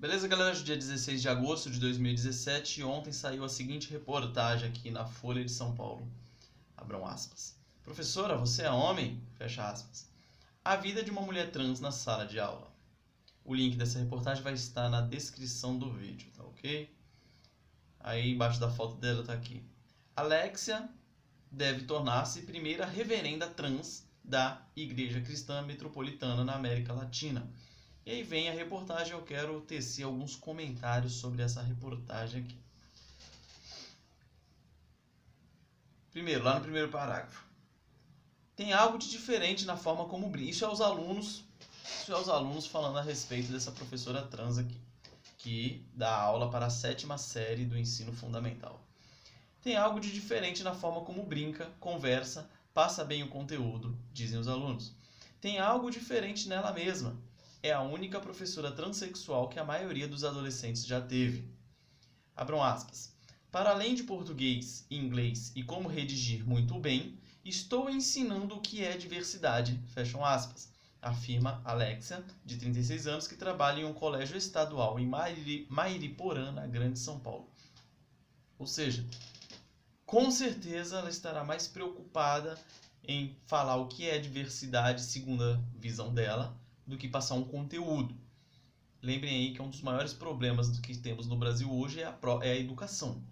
Beleza, galera? Hoje é dia 16 de agosto de 2017 e ontem saiu a seguinte reportagem aqui na Folha de São Paulo. Abram aspas. Professora, você é homem? Fecha aspas. A vida de uma mulher trans na sala de aula. O link dessa reportagem vai estar na descrição do vídeo, tá ok? Aí embaixo da foto dela tá aqui. Alexia deve tornar-se primeira reverenda trans da Igreja Cristã Metropolitana na América Latina. E aí vem a reportagem, eu quero tecer alguns comentários sobre essa reportagem aqui. Primeiro, lá no primeiro parágrafo. Tem algo de diferente na forma como brinca. Isso é os alunos falando a respeito dessa professora trans aqui, que dá aula para a 7ª série do ensino fundamental. Tem algo de diferente na forma como brinca, conversa, passa bem o conteúdo, dizem os alunos. Tem algo diferente nela mesma. É a única professora transexual que a maioria dos adolescentes já teve. Abram aspas. Para além de português, inglês e como redigir muito bem, estou ensinando o que é diversidade, fecham aspas, afirma Alexia, de 36 anos, que trabalha em um colégio estadual em Mairiporã, na Grande São Paulo. Ou seja, com certeza ela estará mais preocupada em falar o que é diversidade, segundo a visão dela, do que passar um conteúdo. Lembrem aí que um dos maiores problemas do que temos no Brasil hoje é a educação.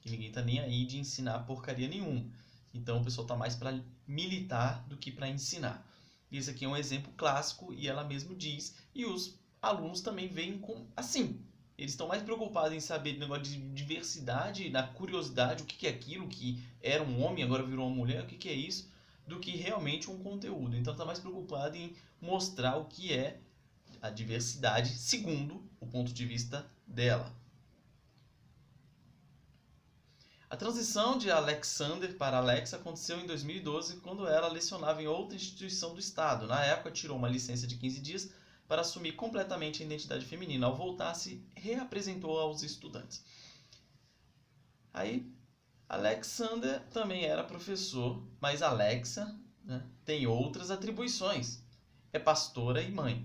Que ninguém está nem aí de ensinar porcaria nenhuma. Então o pessoal está mais para militar do que para ensinar. E esse aqui é um exemplo clássico e ela mesmo diz. E os alunos também veem com assim. Eles estão mais preocupados em saber do negócio de diversidade, da curiosidade, o que é aquilo que era um homem, agora virou uma mulher, o que é isso, do que realmente um conteúdo. Então está mais preocupado em mostrar o que é a diversidade segundo o ponto de vista dela. A transição de Alexander para Alexa aconteceu em 2012, quando ela lecionava em outra instituição do Estado. Na época, tirou uma licença de 15 dias para assumir completamente a identidade feminina. Ao voltar, se reapresentou aos estudantes. Aí, Alexander também era professor, mas Alexa, né, tem outras atribuições. É pastora e mãe.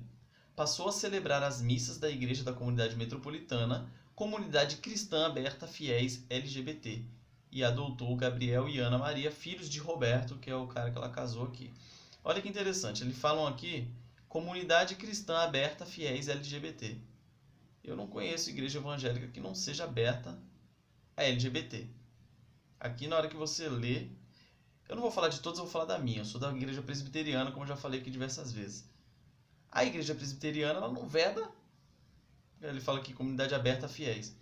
Passou a celebrar as missas da Igreja da Comunidade Metropolitana, comunidade cristã aberta a fiéis LGBT, e adotou Gabriel e Ana Maria, filhos de Roberto, que é o cara que ela casou aqui. Olha que interessante, eles falam aqui, comunidade cristã aberta a fiéis LGBT. Eu não conheço igreja evangélica que não seja aberta a LGBT. Aqui na hora que você lê, eu não vou falar de todas, eu vou falar da minha. Eu sou da igreja presbiteriana, como eu já falei aqui diversas vezes. A igreja presbiteriana, ela não veda, ele fala aqui, comunidade aberta a fiéis.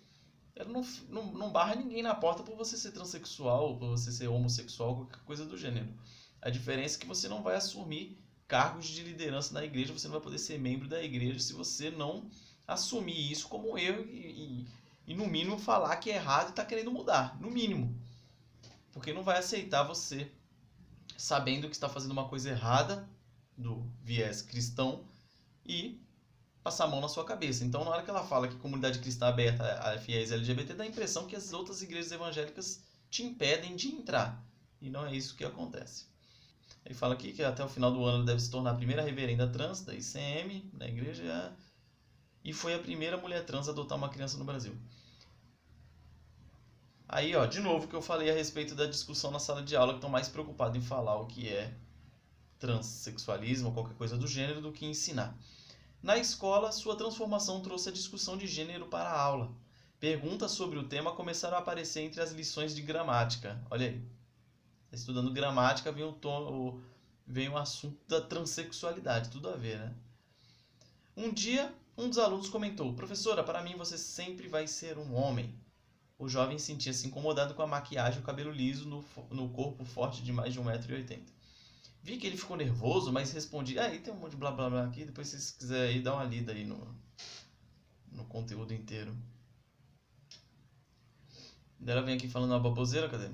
Ela não barra ninguém na porta por você ser transexual, ou por você ser homossexual, qualquer coisa do gênero. A diferença é que você não vai assumir cargos de liderança na igreja, você não vai poder ser membro da igreja se você não assumir isso como um erro e no mínimo falar que é errado e está querendo mudar, no mínimo. Porque não vai aceitar você sabendo que está fazendo uma coisa errada do viés cristão e passar a mão na sua cabeça. Então, na hora que ela fala que comunidade cristã aberta a fiéis LGBT, dá a impressão que as outras igrejas evangélicas te impedem de entrar. E não é isso que acontece. Ele fala aqui que até o final do ano ela deve se tornar a primeira reverenda trans da ICM, na igreja, e foi a primeira mulher trans a adotar uma criança no Brasil. Aí, ó, de novo que eu falei a respeito da discussão na sala de aula, que estão mais preocupados em falar o que é transexualismo ou qualquer coisa do gênero do que ensinar. Na escola, sua transformação trouxe a discussão de gênero para a aula. Perguntas sobre o tema começaram a aparecer entre as lições de gramática. Olha aí. Estudando gramática, vem o assunto da transexualidade. Tudo a ver, né? Um dia, um dos alunos comentou: professora, para mim você sempre vai ser um homem. O jovem sentia-se incomodado com a maquiagem e o cabelo liso no corpo forte de mais de 1,80 m. Vi que ele ficou nervoso, mas respondi: aí tem um monte de blá blá blá aqui, depois se vocês quiserem aí, dá uma lida aí no conteúdo inteiro. Ela vem aqui falando uma baboseira, cadê?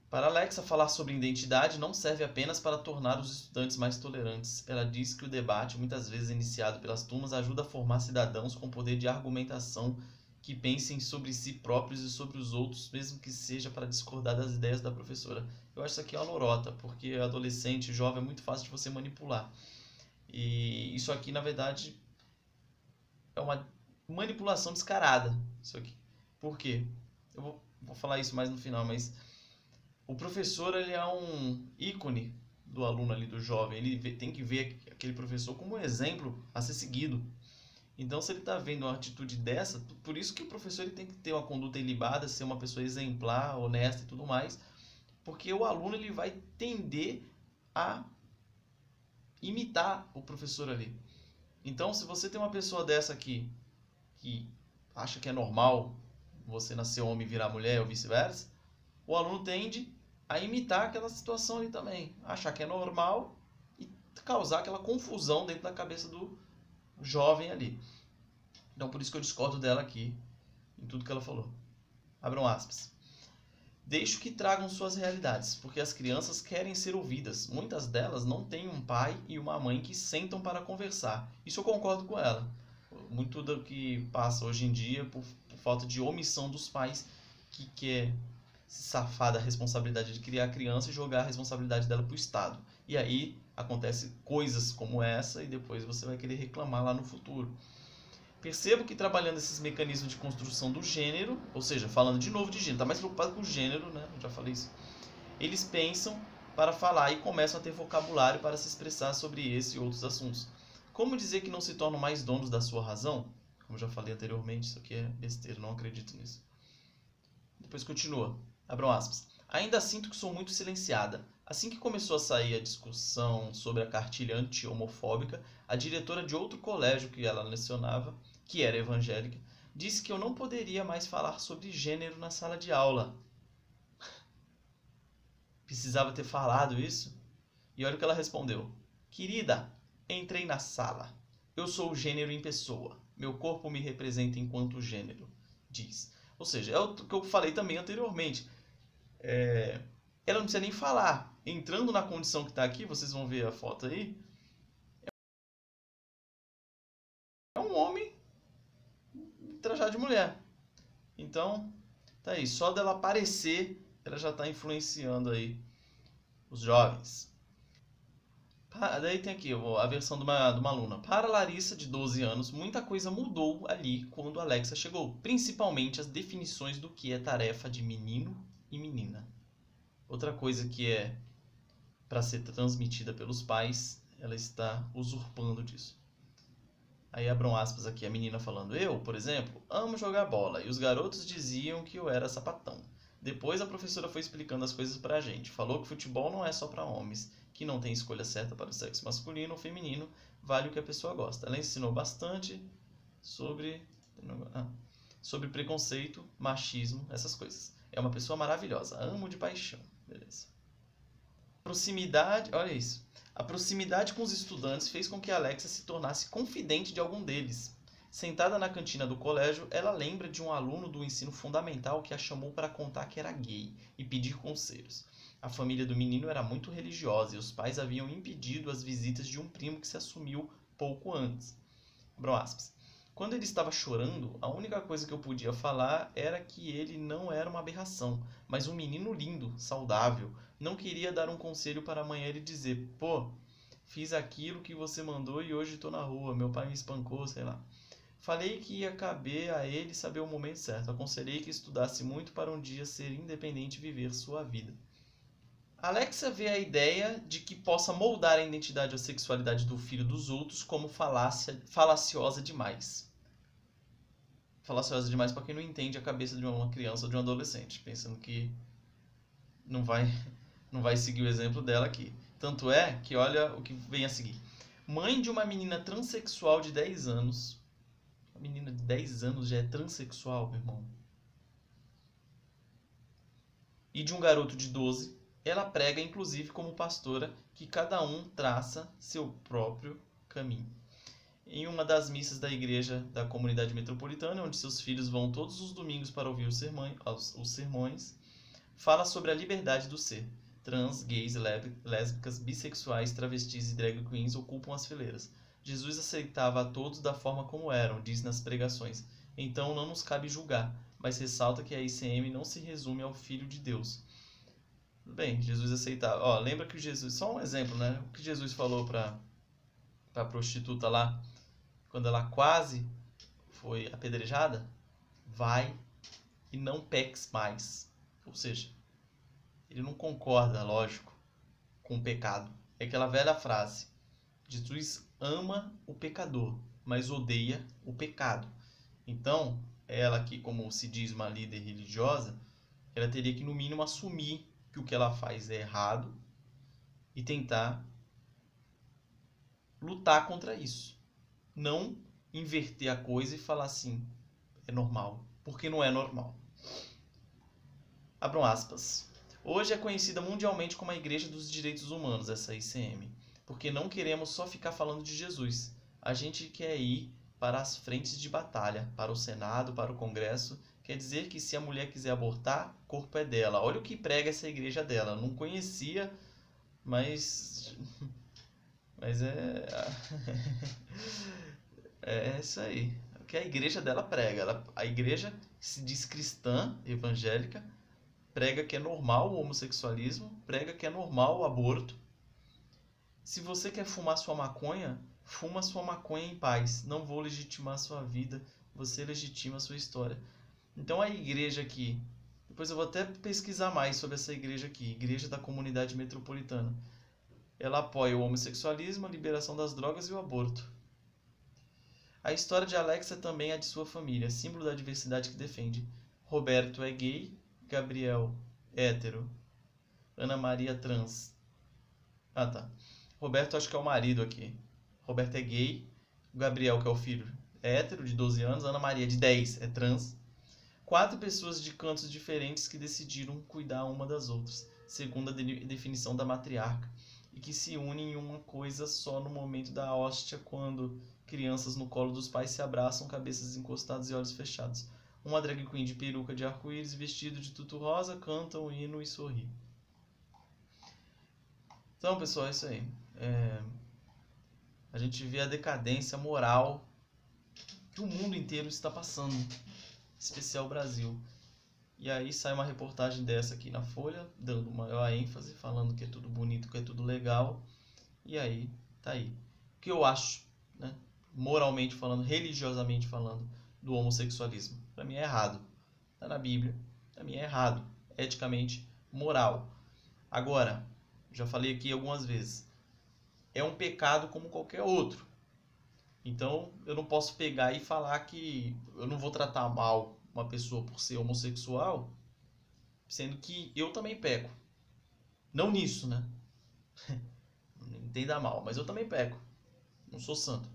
Para Alexa, falar sobre identidade não serve apenas para tornar os estudantes mais tolerantes. Ela diz que o debate, muitas vezes iniciado pelas turmas, ajuda a formar cidadãos com poder de argumentação que pensem sobre si próprios e sobre os outros, mesmo que seja para discordar das ideias da professora. Eu acho isso aqui uma lorota, porque adolescente, jovem, é muito fácil de você manipular. E isso aqui, na verdade, é uma manipulação descarada isso aqui. Por quê? Eu vou falar isso mais no final, mas o professor, ele é um ícone do aluno ali, do jovem. Ele tem que ver aquele professor como um exemplo a ser seguido. Então, se ele está vendo uma atitude dessa, por isso que o professor ele tem que ter uma conduta ilibada, ser uma pessoa exemplar, honesta e tudo mais, porque o aluno ele vai tender a imitar o professor ali. Então, se você tem uma pessoa dessa aqui, que acha que é normal você nascer homem e virar mulher ou vice-versa, o aluno tende a imitar aquela situação ali também, achar que é normal e causar aquela confusão dentro da cabeça do jovem ali. Então, por isso que eu discordo dela aqui, em tudo que ela falou. Abram aspas. Deixo que tragam suas realidades, porque as crianças querem ser ouvidas. Muitas delas não têm um pai e uma mãe que sentam para conversar. Isso eu concordo com ela. Muito do que passa hoje em dia por falta de omissão dos pais que quer se safar da responsabilidade de criar a criança e jogar a responsabilidade dela para o Estado. E aí acontece coisas como essa e depois você vai querer reclamar lá no futuro. Percebo que trabalhando esses mecanismos de construção do gênero, ou seja, falando de novo de gênero, está mais preocupado com o gênero, né? Eu já falei isso. Eles pensam para falar e começam a ter vocabulário para se expressar sobre esse e outros assuntos. Como dizer que não se tornam mais donos da sua razão? Como já falei anteriormente, isso aqui é besteira, não acredito nisso. Depois continua. Abram aspas. Ainda sinto que sou muito silenciada. Assim que começou a sair a discussão sobre a cartilha anti-homofóbica, a diretora de outro colégio que ela lecionava, que era evangélica, disse que eu não poderia mais falar sobre gênero na sala de aula. Precisava ter falado isso? E olha o que ela respondeu. Querida, entrei na sala. Eu sou o gênero em pessoa. Meu corpo me representa enquanto gênero, diz. Ou seja, é o que eu falei também anteriormente. Ela não precisa nem falar. Entrando na condição que está aqui, vocês vão ver a foto aí. É um homem trajado de mulher. Então, tá aí. Só dela aparecer, ela já está influenciando aí os jovens. Daí tem aqui a versão de uma aluna. Para Larissa, de 12 anos, muita coisa mudou ali quando Alexa chegou. Principalmente as definições do que é tarefa de menino e menina. Outra coisa que é para ser transmitida pelos pais, ela está usurpando disso. Aí abram aspas aqui, a menina falando, eu, por exemplo, amo jogar bola, e os garotos diziam que eu era sapatão. Depois a professora foi explicando as coisas pra gente, falou que futebol não é só para homens, que não tem escolha certa para o sexo masculino ou feminino, vale o que a pessoa gosta. Ela ensinou bastante sobre preconceito, machismo, essas coisas. É uma pessoa maravilhosa, amo de paixão. Beleza. Proximidade, olha isso. A proximidade com os estudantes fez com que Alexa se tornasse confidente de algum deles. Sentada na cantina do colégio, ela lembra de um aluno do ensino fundamental que a chamou para contar que era gay e pedir conselhos. A família do menino era muito religiosa e os pais haviam impedido as visitas de um primo que se assumiu pouco antes. Abram aspas. Quando ele estava chorando, a única coisa que eu podia falar era que ele não era uma aberração, mas um menino lindo, saudável. Não queria dar um conselho para amanhã ele dizer, pô, fiz aquilo que você mandou e hoje estou na rua, meu pai me espancou, sei lá. Falei que ia caber a ele saber o momento certo. Aconselhei que estudasse muito para um dia ser independente e viver sua vida. Alexa vê a ideia de que possa moldar a identidade ou sexualidade do filho dos outros como falaciosa demais. Falaciosa demais para quem não entende a cabeça de uma criança ou de um adolescente, pensando que não vai seguir o exemplo dela aqui. Tanto é que olha o que vem a seguir. Mãe de uma menina transexual de 10 anos. Uma menina de 10 anos já é transexual, meu irmão. E de um garoto de 12. Ela prega, inclusive, como pastora, que cada um traça seu próprio caminho. Em uma das missas da igreja da comunidade metropolitana, onde seus filhos vão todos os domingos para ouvir os sermões, fala sobre a liberdade do ser. Trans, gays, lésbicas, bissexuais, travestis e drag queens ocupam as fileiras. Jesus aceitava a todos da forma como eram, diz nas pregações. Então não nos cabe julgar, mas ressalta que a ICM não se resume ao Filho de Deus. Bem, Jesus aceitava. Lembra que Jesus, só um exemplo, né? O que Jesus falou para a prostituta lá, quando ela quase foi apedrejada, vai e não peques mais. Ou seja, ele não concorda, lógico, com o pecado. É aquela velha frase: Jesus ama o pecador, mas odeia o pecado. Então, ela que, como se diz uma líder religiosa, ela teria que, no mínimo, assumir que o que ela faz é errado e tentar lutar contra isso. Não inverter a coisa e falar assim, é normal, porque não é normal. Abram aspas. Hoje é conhecida mundialmente como a Igreja dos Direitos Humanos, essa ICM, porque não queremos só ficar falando de Jesus. A gente quer ir para as frentes de batalha, para o Senado, para o Congresso. Quer dizer que se a mulher quiser abortar, o corpo é dela. Olha o que prega essa igreja dela. Eu não conhecia, mas é isso aí. O que a igreja dela prega. A igreja se diz cristã, evangélica, prega que é normal o homossexualismo, prega que é normal o aborto. Se você quer fumar sua maconha, fuma sua maconha em paz. Não vou legitimar sua vida, você legitima a sua história. Então a igreja aqui, depois eu vou até pesquisar mais sobre essa igreja aqui, Igreja da Comunidade Metropolitana. Ela apoia o homossexualismo, a liberação das drogas e o aborto. A história de Alexa também é de sua família, símbolo da diversidade que defende. Roberto é gay, Gabriel hétero, Ana Maria trans. Ah, tá. Roberto acho que é o marido aqui. Roberto é gay, o Gabriel, que é o filho, é hétero, de 12 anos, Ana Maria, de 10, é trans. 4 pessoas de cantos diferentes que decidiram cuidar uma das outras, segundo a definição da matriarca, e que se unem em uma coisa só no momento da hóstia, quando crianças no colo dos pais se abraçam, cabeças encostadas e olhos fechados. Uma drag queen de peruca de arco-íris, vestido de tutu rosa, canta um hino e sorri. Então, pessoal, é isso aí. A gente vê a decadência moral que o mundo inteiro está passando, em especial o Brasil. E aí sai uma reportagem dessa aqui na Folha, dando maior ênfase, falando que é tudo bonito, que é tudo legal. E aí, tá aí. O que eu acho, né, moralmente falando, religiosamente falando, do homossexualismo? Para mim é errado. Tá na Bíblia. Para mim é errado. Eticamente, moral. Agora, já falei aqui algumas vezes, é um pecado como qualquer outro. Então, eu não posso pegar e falar que eu não vou tratar mal uma pessoa por ser homossexual, sendo que eu também peco. Não nisso, né? Não entenda mal, mas eu também peco. Não sou santo.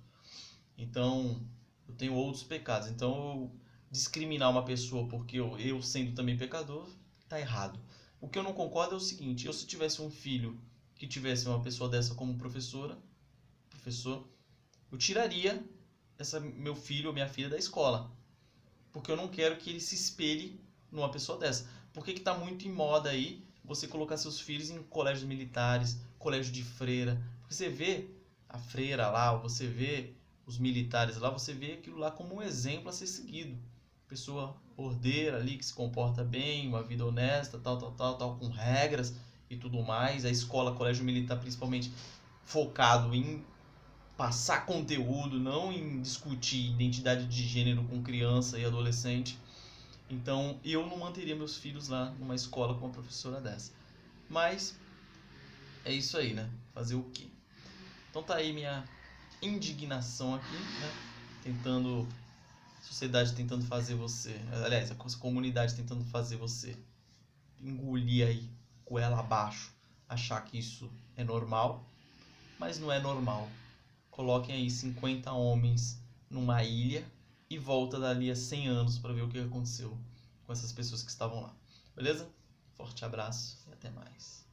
Então, eu tenho outros pecados. Então, eu discriminar uma pessoa porque eu sendo também pecador, tá errado. O que eu não concordo é o seguinte: eu, se tivesse um filho que tivesse uma pessoa dessa como professor, eu tiraria meu filho ou minha filha da escola. Porque eu não quero que ele se espelhe numa pessoa dessa. Por que está muito em moda aí você colocar seus filhos em colégios militares, colégio de freira? Porque você vê a freira lá, ou você vê os militares lá, você vê aquilo lá como um exemplo a ser seguido. Pessoa ordeira ali, que se comporta bem, uma vida honesta, tal, com regras e tudo mais. A escola, colégio militar, principalmente focado em passar conteúdo, não em discutir identidade de gênero com criança e adolescente. Então, eu não manteria meus filhos lá numa escola com uma professora dessa. Mas, é isso aí, né? Fazer o quê? Então tá aí minha indignação aqui, né? Sociedade tentando fazer você... Aliás, a comunidade tentando fazer você engolir aí, goela abaixo, achar que isso é normal. Mas não é normal. Coloquem aí 50 homens numa ilha e volta dali a 100 anos para ver o que aconteceu com essas pessoas que estavam lá. Beleza? Forte abraço e até mais.